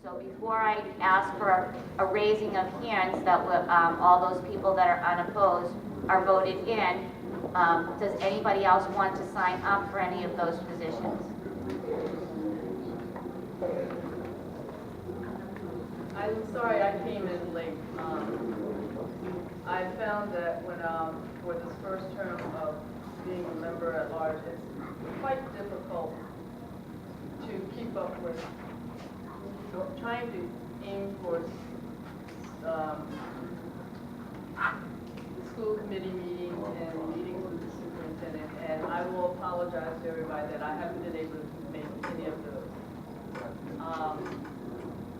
So before I ask for a raising of hands that all those people that are unopposed are voted in, does anybody else want to sign up for any of those positions? I'm sorry I came in late. I found that when for this first term of being a member at large, it's quite difficult to keep up with trying to aim for school committee meetings and meetings with the superintendent, and I will apologize to everybody that I haven't been able to make any of those.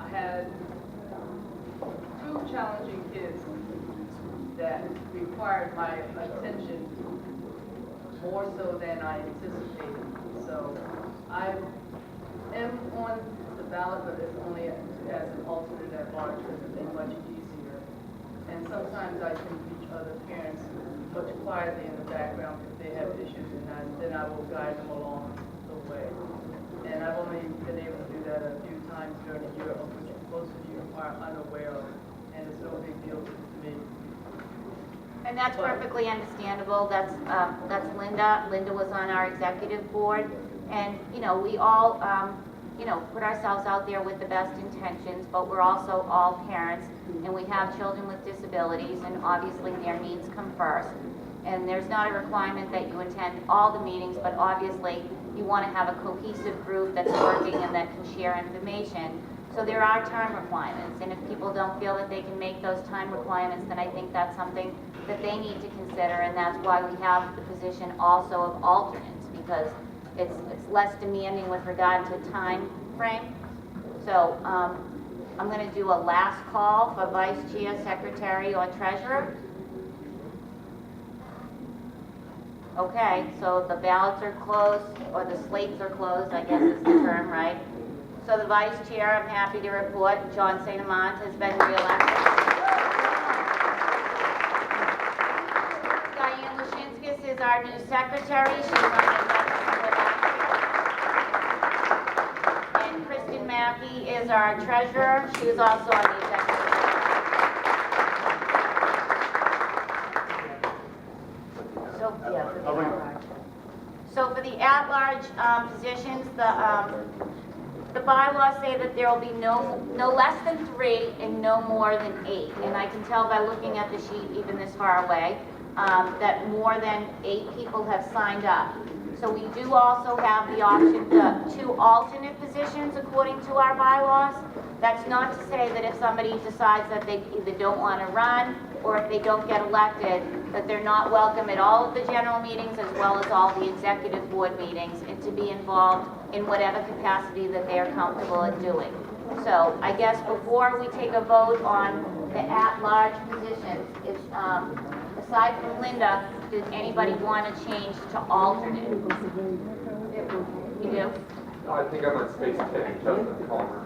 I had two challenging kids that required my attention more so than I anticipated. So I am on the ballot, but it's only as an alternate at large because it's been much easier. And sometimes I can reach other parents much quietly in the background if they have issues, and then I will guide them along the way. And I've only been able to do that a few times during the year, of which most of you are unaware of, and it's no big deal to me. And that's perfectly understandable. That's Linda. Linda was on our executive board, and you know, we all put ourselves out there with the best intentions, but we're also all parents, and we have children with disabilities, and obviously their needs come first. And there's not a requirement that you attend all the meetings, but obviously you want to have a cohesive group that's working and that can share information. So there are time requirements, and if people don't feel that they can make those time requirements, then I think that's something that they need to consider, and that's why we have the position also of alternates, because it's less demanding with regard to time frame. So I'm going to do a last call for vice chair, secretary, or treasurer. Okay, so the ballots are closed, or the slates are closed, I guess is the term, right? So the vice chair, I'm happy to report, John St. Amant has been reelected. Diane Lashinskas is our new secretary. She's on the executive board. And Kristen Mackey is our treasurer. She was also on the executive board. So for the at-large positions, the bylaws say that there will be no less than 3 and no more than 8. And I can tell by looking at the sheet even this far away that more than 8 people have signed up. So we do also have the option for 2 alternate positions according to our bylaws. That's not to say that if somebody decides that they either don't want to run or if they don't get elected, that they're not welcome at all of the general meetings as well as all the executive board meetings, and to be involved in whatever capacity that they are comfortable in doing. So I guess before we take a vote on the at-large positions, it's, aside from Linda, does anybody want to change to alternate? You do? I think I'm on SpedPac, Justin Palmer.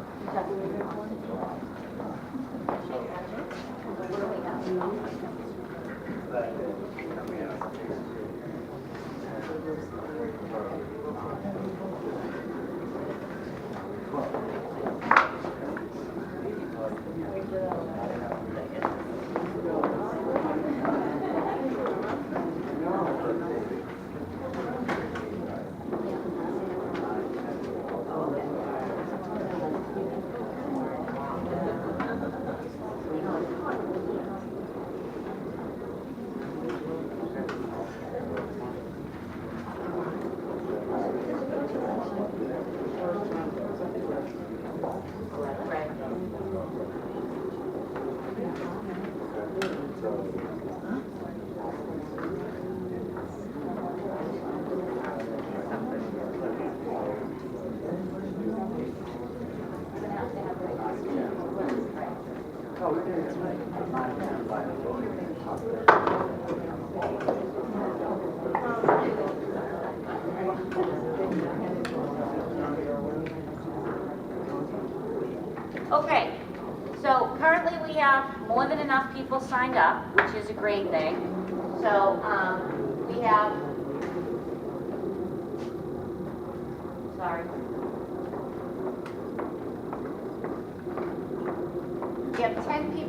Okay, so currently we have more than enough people signed up, which is a great thing. So we have, sorry.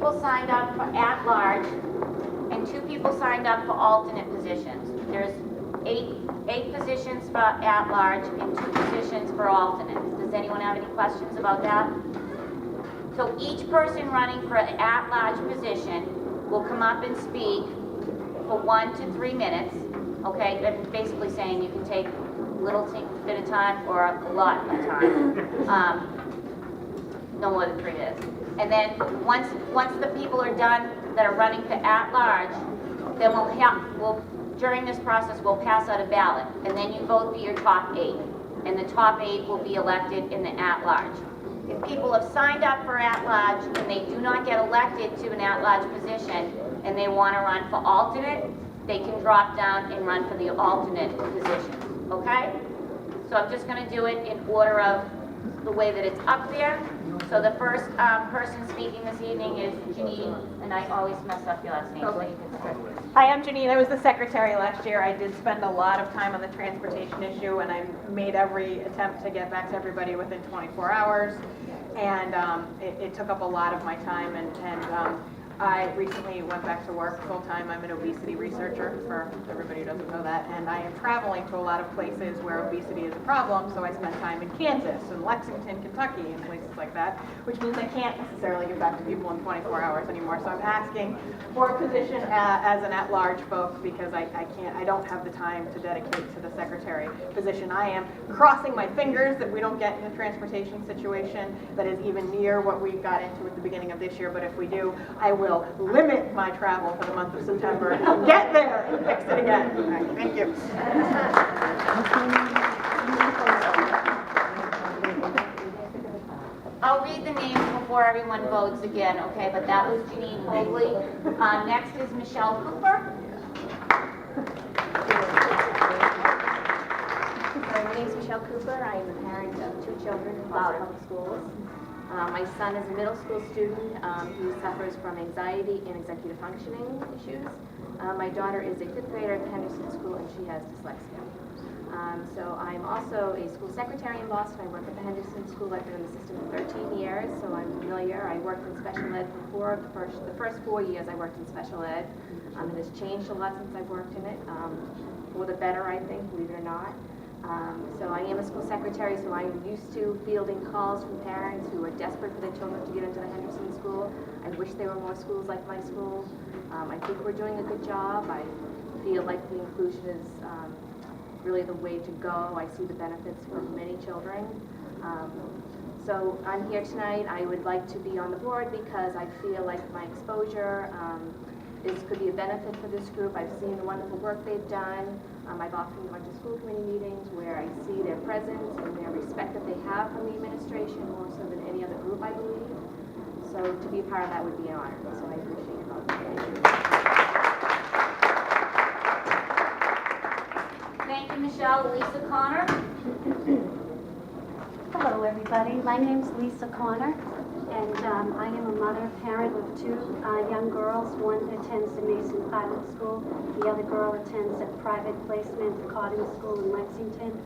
people signed up for at-large and 2 people signed up for alternate positions. There's eight positions for at-large and 2 positions for alternates. Does anyone have any questions about that? So each person running for an at-large position will come up and speak for 1 to 3 minutes, okay? And basically saying you can take a little bit of time or a lot of time. No more than 3 minutes. And then once the people are done that are running for at-large, then during this process, we'll pass out a ballot, and then you vote for your top 8, and the top 8 will be elected in the at-large. If people have signed up for at-large and they do not get elected to an at-large position, and they want to run for alternate, they can drop down and run for the alternate position, okay? So I'm just going to do it in order of the way that it's up there. So the first person speaking this evening is Janine, and I always mess up your last name, so you can start. Hi, I'm Janine. I was the secretary last year. I did spend a lot of time on the transportation issue, and I made every attempt to get back to everybody within 24 hours. And it took up a lot of my time, and I recently went back to work full-time. I'm an obesity researcher, for everybody who doesn't know that, and I am traveling to a lot of places where obesity is a problem, so I spend time in Kansas and Lexington, Kentucky, and places like that, which means I can't necessarily get back to people in 24 hours anymore. So I'm asking for a position as an at-large folks, because I don't have the time to dedicate to the secretary position. I am crossing my fingers that we don't get in a transportation situation that is even near what we got into at the beginning of this year, but if we do, I will limit my travel for the month of September and get there and fix it again. All right, thank you. I'll read the names before everyone votes again, okay? But that was Janine Hogley. Next is Michelle Cooper. My name is Michelle Cooper. I am the parent of 2 children in Boston Public Schools. My son is a middle school student who suffers from anxiety and executive functioning issues. My daughter is a 5th grader at Henderson School, and she has dyslexia. So I'm also a school secretary in Boston. I work at the Henderson School. I've been in the system for 13 years, so I'm familiar. I worked in special ed for the first 4 years I worked in special ed. It has changed a lot since I've worked in it, for the better, I think, believe it or not. So I am a school secretary, so I'm used to fielding calls from parents who are desperate for their children to get into the Henderson School. I wish there were more schools like my school. I think we're doing a good job. I feel like the inclusion is really the way to go. I see the benefits for many children. So I'm here tonight. I would like to be on the board because I feel like my exposure could be a benefit for this group. I've seen the wonderful work they've done. I've often gone to school committee meetings where I see their presence and their respect that they have from the administration, more so than any other group, I believe. So to be a part of that would be an honor. So I appreciate your vote. Thank you, Michelle. Lisa Connor. Hello, everybody. My name's Lisa Connor, and I am a mother, parent of 2 young girls. One attends the Mason Pilot School. The other girl attends a private placement, Cotton School in Lexington.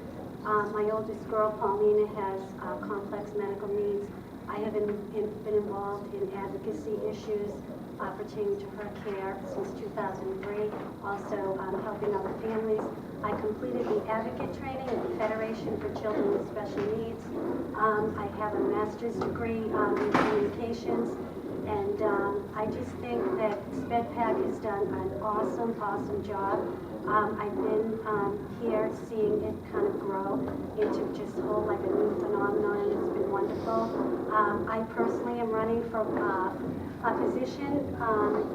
My oldest girl, Paulina, has complex medical needs. I have been involved in advocacy issues pertaining to her care since 2003, also helping other families. I completed the advocate training at the Federation for Children with Special Needs. I have a master's degree in communications, and I just think that SpedPac has done an awesome job. I've been here seeing it kind of grow into just whole like a new phenomenon, and it's been wonderful. I personally am running for a position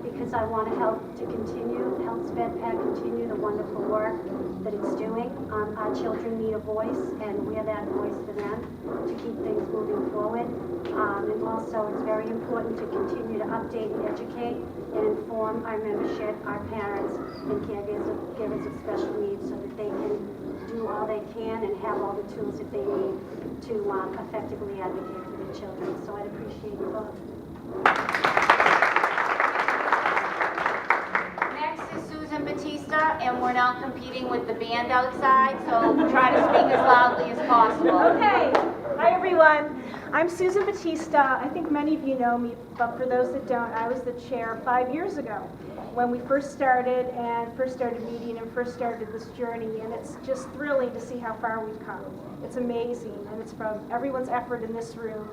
because I want to help SpedPac continue the wonderful work that it's doing. Our children need a voice, and we're that voice for them to keep things moving forward. And also, it's very important to continue to update and educate and inform our membership, our parents, and caregivers of special needs so that they can do all they can and have all the tools that they need to effectively advocate for their children. So I'd appreciate your vote. Next is Susan Batista, and we're now competing with the band outside, so try to speak as loudly as possible. Okay. Hi, everyone. I'm Susan Batista. I think many of you know me, but for those that don't, I was the chair 5 years ago when we first started meeting and first started this journey, and it's just thrilling to see how far we've come. It's amazing, and it's from everyone's effort in this room.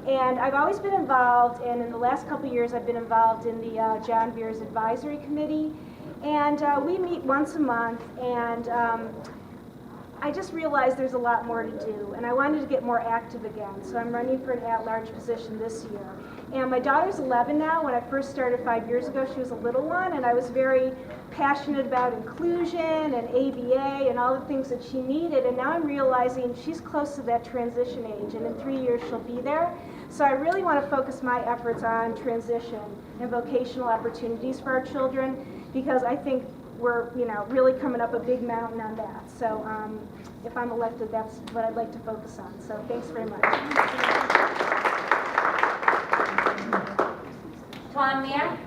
And I've always been involved, and in the last couple of years, I've been involved in the John Veer's Advisory Committee, and we meet once a month, and I just realized there's a lot more to do, and I wanted to get more active again, so I'm running for an at-large position this year. And my daughter's 11 now. When I first started 5 years ago, she was a little one, and I was very passionate about inclusion and ABA and all the things that she needed, and now I'm realizing she's close to that transition age, and in 3 years she'll be there. So I really want to focus my efforts on transition and vocational opportunities for our children, because I think we're, really coming up a big mountain on that. So if I'm elected, that's what I'd like to focus on. So thanks very much. Tom Mayer?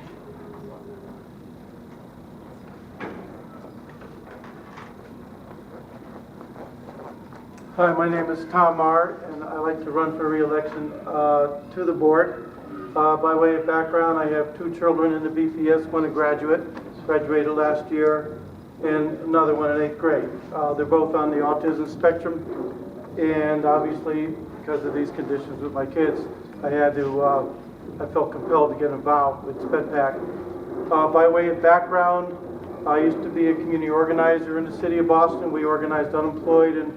Hi, my name is Tom Marr, and I'd like to run for re-election to the board. By way of background, I have 2 children in the BPS, one a graduated last year, and another one in 8th grade. They're both on the autism spectrum, and obviously, because of these conditions with my kids, I felt compelled to get involved with SpedPac. By way of background, I used to be a community organizer in the city of Boston. We organized unemployed and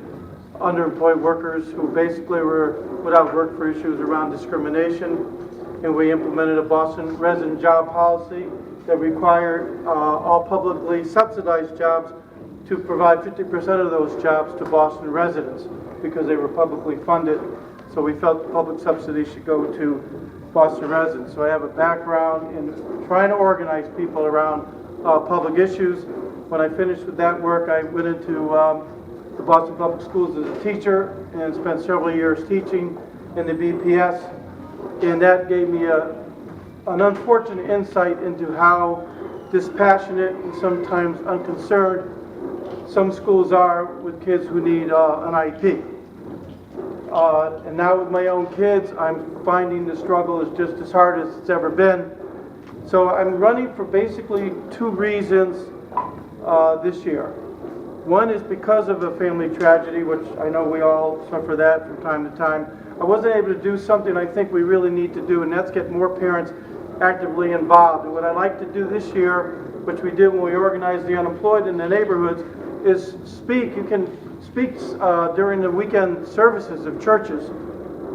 underemployed workers who basically were without work for issues around discrimination, and we implemented a Boston resident job policy that required all publicly subsidized jobs to provide 50% of those jobs to Boston residents because they were publicly funded. So we felt the public subsidy should go to Boston residents. So I have a background in trying to organize people around public issues. When I finished with that work, I went into the Boston Public Schools as a teacher and spent several years teaching in the BPS, and that gave me an unfortunate insight into how dispassionate and sometimes unconcerned some schools are with kids who need an IEP. And now with my own kids, I'm finding the struggle is just as hard as it's ever been. So I'm running for basically 2 reasons this year. One is because of a family tragedy, which I know we all suffer that from time to time. I wasn't able to do something I think we really need to do, and that's get more parents actively involved. And what I'd like to do this year, which we did when we organized the unemployed in the neighborhoods, is speak. You can speak during the weekend services of churches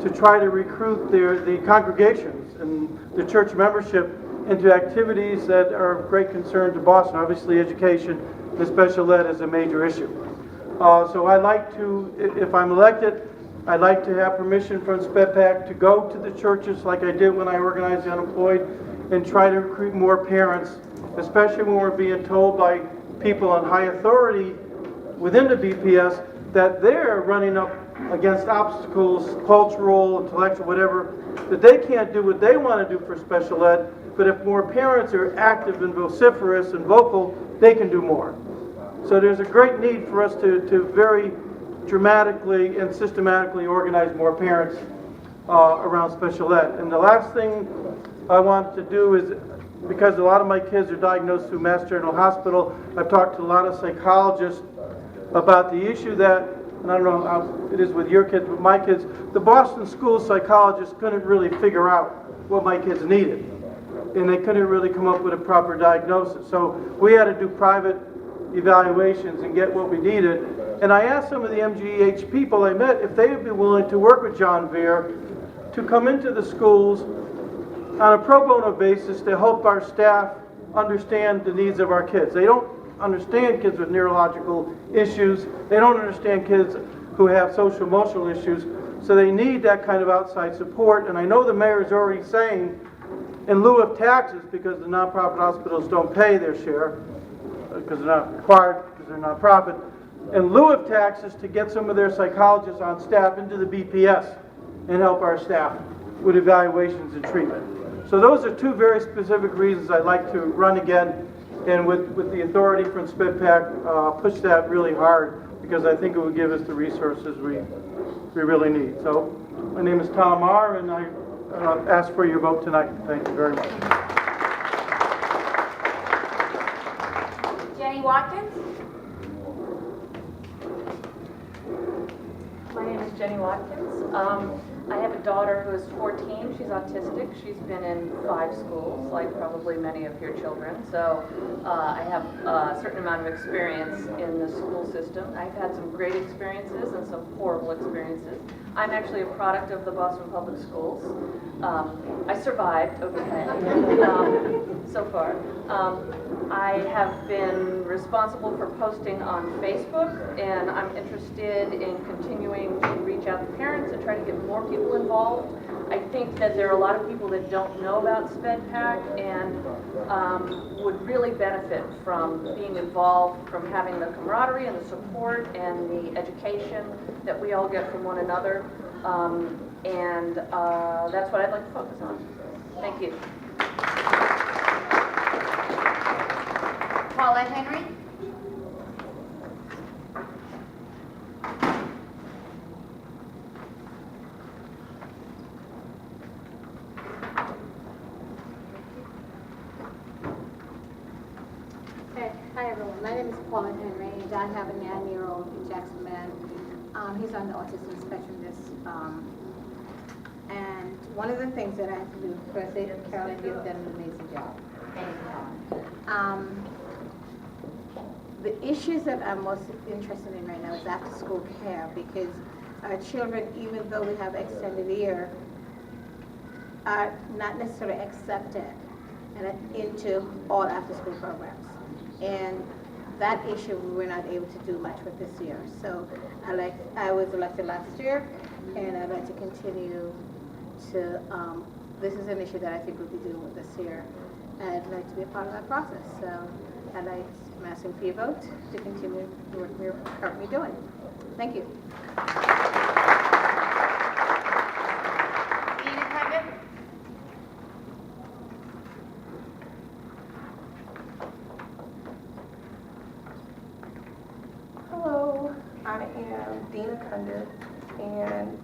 to try to recruit the congregations and the church membership into activities that are of great concern to Boston. Obviously, education and special ed is a major issue. So I'd like to, if I'm elected, I'd like to have permission from SpedPac to go to the churches like I did when I organized the unemployed and try to recruit more parents, especially when we're being told by people on high authority within the BPS that they're running up against obstacles, cultural, intellectual, whatever, that they can't do what they want to do for special ed, but if more parents are active and vociferous and vocal, they can do more. So there's a great need for us to very dramatically and systematically organize more parents around special ed. And the last thing I want to do is, because a lot of my kids are diagnosed through Mass General Hospital, I've talked to a lot of psychologists about the issue that, and I don't know how it is with your kids, but my kids, the Boston school psychologists couldn't really figure out what my kids needed. And they couldn't really come up with a proper diagnosis. So we had to do private evaluations and get what we needed. And I asked some of the MGH people I met if they would be willing to work with John Veer to come into the schools on a pro bono basis to help our staff understand the needs of our kids. They don't understand kids with neurological issues. They don't understand kids who have social emotional issues. So they need that kind of outside support. And I know the mayor is already saying, in lieu of taxes, because the nonprofit hospitals don't pay their share, because they're not required, because they're nonprofit, in lieu of taxes, to get some of their psychologists on staff into the BPS and help our staff with evaluations and treatment. So those are 2 very specific reasons I'd like to run again, and with the authority from SpedPac, push that really hard, because I think it would give us the resources we we really need. So my name is Tom Marr, and I ask for your vote tonight. Thank you very much. Jenny Watkins? My name is Jenny Watkins. I have a daughter who is 14. She's autistic. She's been in 5 schools, like probably many of your children. So I have a certain amount of experience in the school system. I've had some great experiences and some horrible experiences. I'm actually a product of the Boston Public Schools. I survived, okay, so far. I have been responsible for posting on Facebook, and I'm interested in continuing to reach out to parents and try to get more people involved. I think that there are a lot of people that don't know about SpedPac and would really benefit from being involved, from having the camaraderie and the support and the education that we all get from one another. That's what I'd like to focus on. Thank you. Paulette Henry? Okay. Hi everyone, my name is Paulette Henry, and I have a 9-year-old in Jackson, man. He's on the autism spectrum. And one of the things that I have to do, first, Carolyn, you've done an amazing job. Thank you, Helen. The issues that I'm most interested in right now is after-school care, because our children, even though we have extended year, are not necessarily accepted into all after-school programs. And that issue we were not able to do much with this year. So I was elected last year, and I'd like to continue to, this is an issue that I think we'll be dealing with this year. I'd like to be a part of that process. So I'm asking for your vote to continue the work we're currently doing. Thank you. Being independent? Hello, I am Dina Cundiff, and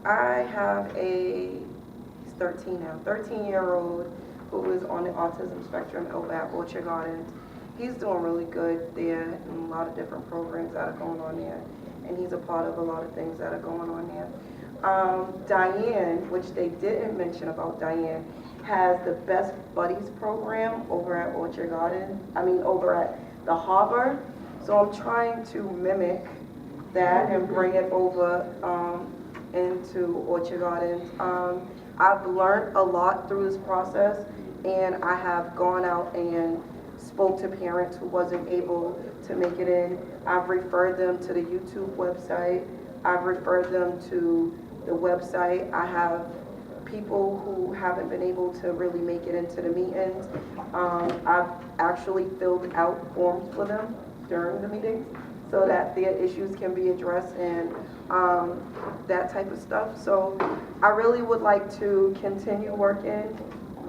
I have he's 13 now, 13-year-old who is on the autism spectrum over at Orchard Gardens. He's doing really good there, and a lot of different programs that are going on there, and he's a part of a lot of things that are going on there. Diane, which they didn't mention about Diane, has the Best Buddies program over at Orchard Garden, over at the Harbor. So I'm trying to mimic that and bring it over into Orchard Gardens. I've learned a lot through this process, and I have gone out and spoke to parents who wasn't able to make it in. I've referred them to the YouTube website. I've referred them to the website. I have people who haven't been able to really make it into the meetings. I've actually filled out forms for them during the meetings so that their issues can be addressed and that type of stuff. So I really would like to continue working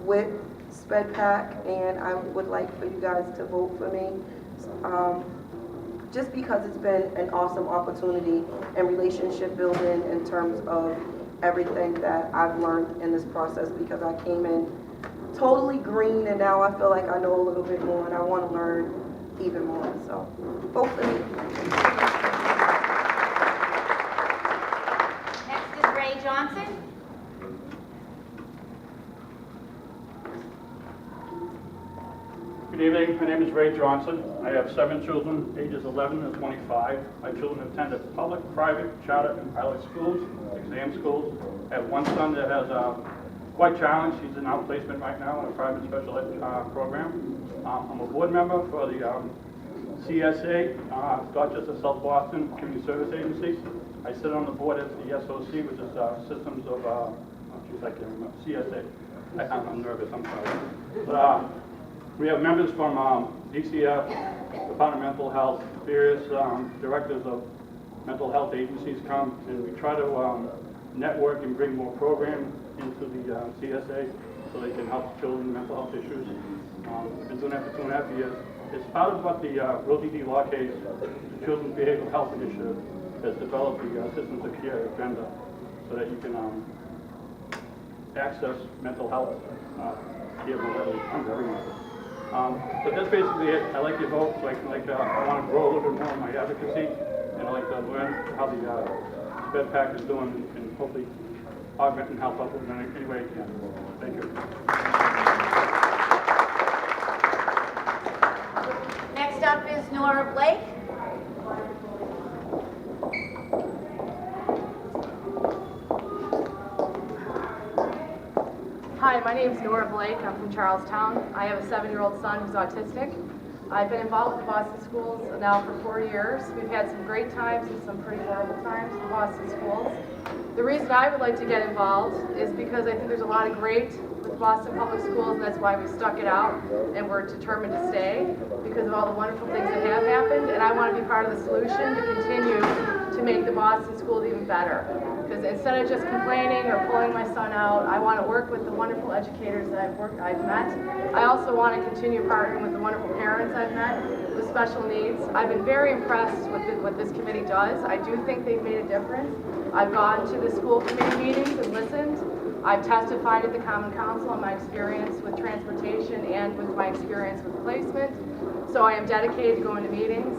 with SpedPac, and I would like for you guys to vote for me, just because it's been an awesome opportunity and relationship building in terms of everything that I've learned in this process, because I came in totally green and now I feel like I know a little bit more and I want to learn even more. So vote for me. Next is Ray Johnson. Good evening, my name is Ray Johnson. I have 7 children, ages 11 and 25. My children attended public, private, charter, and pilot schools, exam schools. I have one son that has quite challenged. He's in outplacement right now in a private special ed program. I'm a board member for the CSA, Dorchester South Boston Community Service Agency. I sit on the board as the SOC, which is Systems of, I can't remember, CSA. I'm nervous, I'm sorry. But, we have members from DCF, Department of Mental Health, various directors of mental health agencies come, and we try to network and bring more programs into the CSA so they can help children with mental health issues. We've been doing that for 2.5 years. It's part of what the Rosie D. Law case, the Children's Behavioral Health Initiative, has developed the systems of care agenda so that you can access mental health care more readily under everyone. But that's basically it. I like your vote, so I want to grow a little bit more in my advocacy, and I like to learn how the SpedPac is doing, and hopefully augment and help out with any way I can. Thank you. Next up is Nora Blake. Hi, my name is Nora Blake. I'm from Charlestown. I have a 7-year-old son who's autistic. I've been involved with the Boston Schools now for 4 years. We've had some great times and some pretty horrible times with the Boston Schools. The reason I would like to get involved is because I think there's a lot of great with Boston Public Schools, and that's why we stuck it out and we're determined to stay because of all the wonderful things that have happened, and I want to be part of the solution to continue to make the Boston schools even better. Because instead of just complaining or pulling my son out, I want to work with the wonderful educators that I've met. I also want to continue partnering with the wonderful parents I've met with special needs. I've been very impressed with what this committee does. I do think they've made a difference. I've gone to the school committee meetings and listened. I've testified at the Common Council on my experience with transportation and with my experience with placement. So I am dedicated to going to meetings.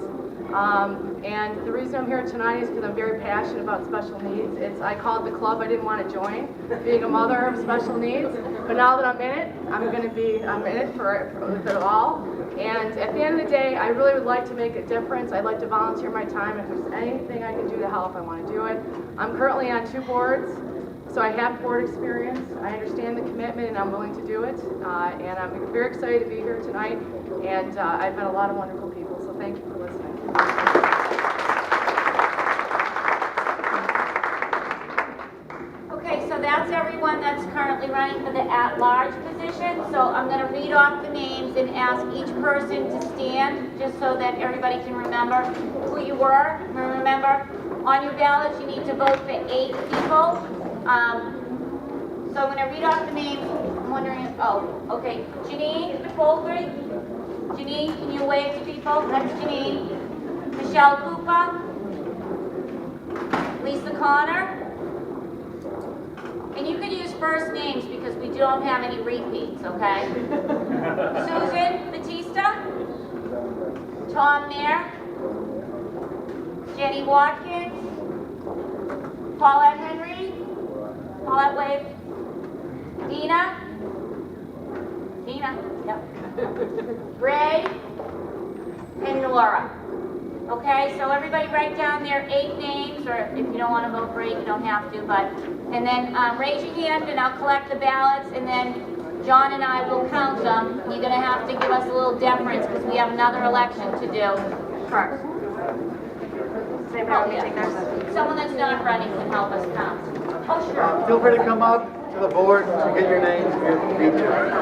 And the reason I'm here tonight is because I'm very passionate about special needs. I called the club I didn't want to join, being a mother of special needs. But now that I'm in it, I'm in it for it all. And at the end of the day, I really would like to make a difference. I'd like to volunteer my time. If there's anything I can do to help, I want to do it. I'm currently on 2 boards, so I have board experience. I understand the commitment, and I'm willing to do it. And I'm very excited to be here tonight. And I've met a lot of wonderful people, so thank you for listening. Okay, so that's everyone that's currently running for the at-large position. So I'm going to read off the names and ask each person to stand, just so that everybody can remember who you were. Remember, on your ballots, you need to vote for 8 people. So I'm going to read off the names. I'm wondering, okay. Janine Folgry. Janine, can you wave to people? That's Janine. Michelle Cooper. Lisa Connor. And you can use first names because we don't have any repeats, okay? Susan Batista. Tom Nair. Jenny Watkins. Paulette Henry. Paulette wave. Dina. Yep. Ray. And Nora. Okay, so everybody write down their 8 names, or if you don't want to vote for 8, you don't have to, but, and then raise your hand and I'll collect the ballots, and then John and I will count them. You're going to have to give us a little deference because we have another election to do first. Does anybody want me to take theirs? Someone that's not running can help us count. Oh, sure. Feel free to come up to the board to get your names and your features.